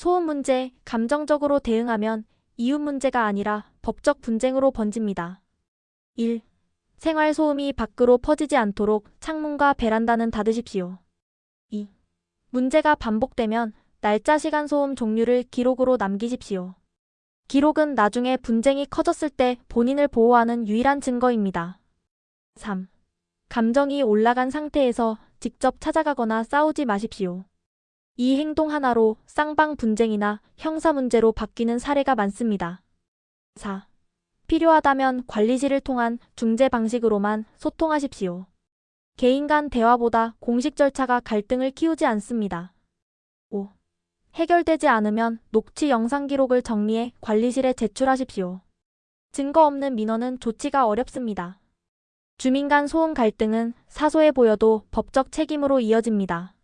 소음 문제, 감정적으로 대응하면 이웃 문제가 아니라 법적 분쟁으로 번집니다. 1. 생활 소음이 밖으로 퍼지지 않도록 창문과 베란다는 닫으십시오. 2. 문제가 반복되면 날짜 시간 소음 종류를 기록으로 남기십시오. 기록은 나중에 분쟁이 커졌을 때 본인을 보호하는 유일한 증거입니다. 3. 감정이 올라간 상태에서 직접 찾아가거나 싸우지 마십시오. 이 행동 하나로 쌍방 분쟁이나 형사 문제로 바뀌는 사례가 많습니다. 4. 필요하다면 관리실을 통한 중재 방식으로만 소통하십시오. 개인 간 대화보다 공식 절차가 갈등을 키우지 않습니다. 5. 해결되지 않으면 녹취 영상 기록을 정리해 관리실에 제출하십시오. 증거 없는 민원은 조치가 어렵습니다. 주민 간 소음 갈등은 사소해 보여도 법적 책임으로 이어집니다.